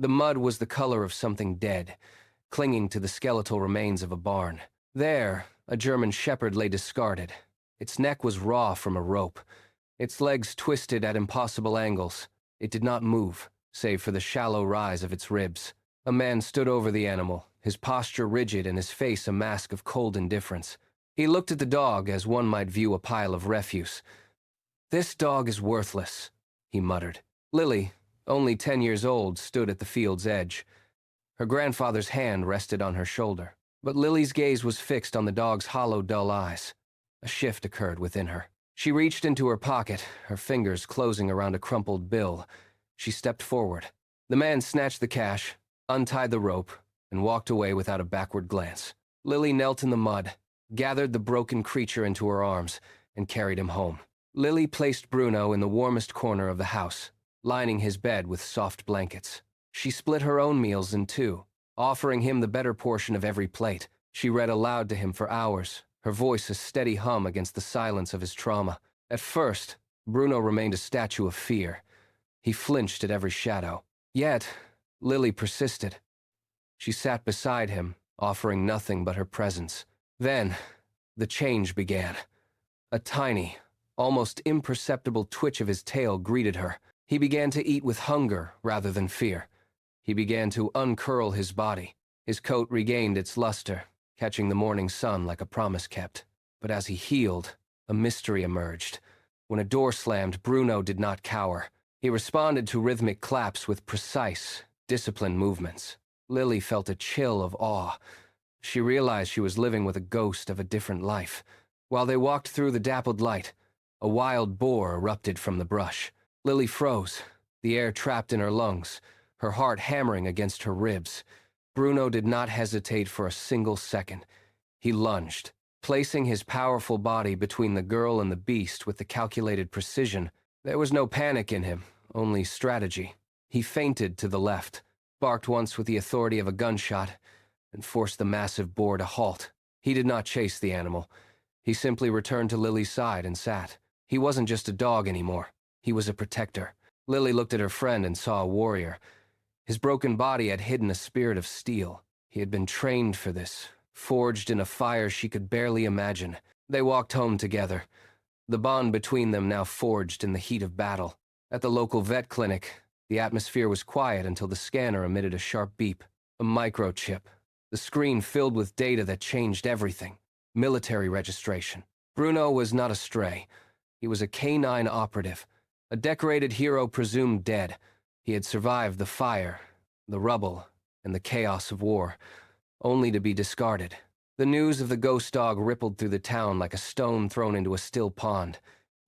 The mud was the color of something dead, clinging to the skeletal remains of a barn. There, a German shepherd lay discarded. Its neck was raw from a rope, its legs twisted at impossible angles. It did not move, save for the shallow rise of its ribs. A man stood over the animal, his posture rigid and his face a mask of cold indifference. He looked at the dog as one might view a pile of refuse. "This dog is worthless," he muttered. Lily, only 10 years old, stood at the field's edge. Her grandfather's hand rested on her shoulder, but Lily's gaze was fixed on the dog's hollow, dull eyes. A shift occurred within her. She reached into her pocket, her fingers closing around a crumpled bill. She stepped forward. The man snatched the cash, untied the rope, and walked away without a backward glance. Lily knelt in the mud, gathered the broken creature into her arms, and carried him home. Lily placed Bruno in the warmest corner of the house, lining his bed with soft blankets. She split her own meals in two, offering him the better portion of every plate. She read aloud to him for hours, her voice a steady hum against the silence of his trauma. At first, Bruno remained a statue of fear. He flinched at every shadow. Yet, Lily persisted. She sat beside him, offering nothing but her presence. Then, the change began. A tiny, almost imperceptible twitch of his tail greeted her. He began to eat with hunger rather than fear. He began to uncurl his body. His coat regained its luster, catching the morning sun like a promise kept. But as he healed, a mystery emerged. When a door slammed, Bruno did not cower. He responded to rhythmic claps with precise, disciplined movements. Lily felt a chill of awe. She realized she was living with a ghost of a different life. While they walked through the dappled light, a wild boar erupted from the brush. Lily froze, the air trapped in her lungs, her heart hammering against her ribs. Bruno did not hesitate for a single second. He lunged, placing his powerful body between the girl and the beast with the calculated precision. There was no panic in him, only strategy. He feinted to the left, barked once with the authority of a gunshot, and forced the massive boar to halt. He did not chase the animal. He simply returned to Lily's side and sat. He wasn't just a dog anymore. He was a protector. Lily looked at her friend and saw a warrior. His broken body had hidden a spirit of steel. He had been trained for this, forged in a fire she could barely imagine. They walked home together, the bond between them now forged in the heat of battle. At the local vet clinic, the atmosphere was quiet until the scanner emitted a sharp beep. A microchip. The screen filled with data that changed everything. Military registration. Bruno was not a stray. He was a canine operative, a decorated hero presumed dead. He had survived the fire, the rubble, and the chaos of war, only to be discarded. The news of the ghost dog rippled through the town like a stone thrown into a still pond.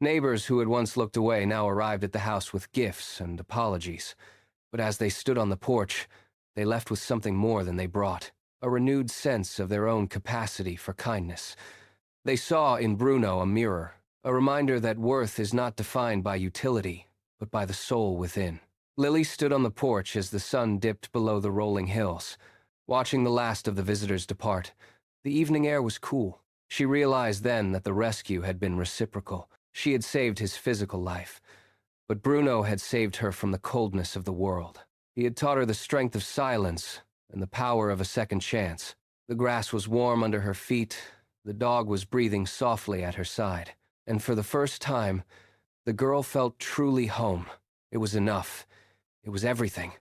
Neighbors who had once looked away now arrived at the house with gifts and apologies. But as they stood on the porch, they left with something more than they brought, a renewed sense of their own capacity for kindness. They saw in Bruno a mirror, a reminder that worth is not defined by utility, but by the soul within. Lily stood on the porch as the sun dipped below the rolling hills, watching the last of the visitors depart. The evening air was cool. She realized then that the rescue had been reciprocal. She had saved his physical life, but Bruno had saved her from the coldness of the world. He had taught her the strength of silence and the power of a second chance. The grass was warm under her feet, the dog was breathing softly at her side, and for the first time, the girl felt truly home. It was enough. It was everything.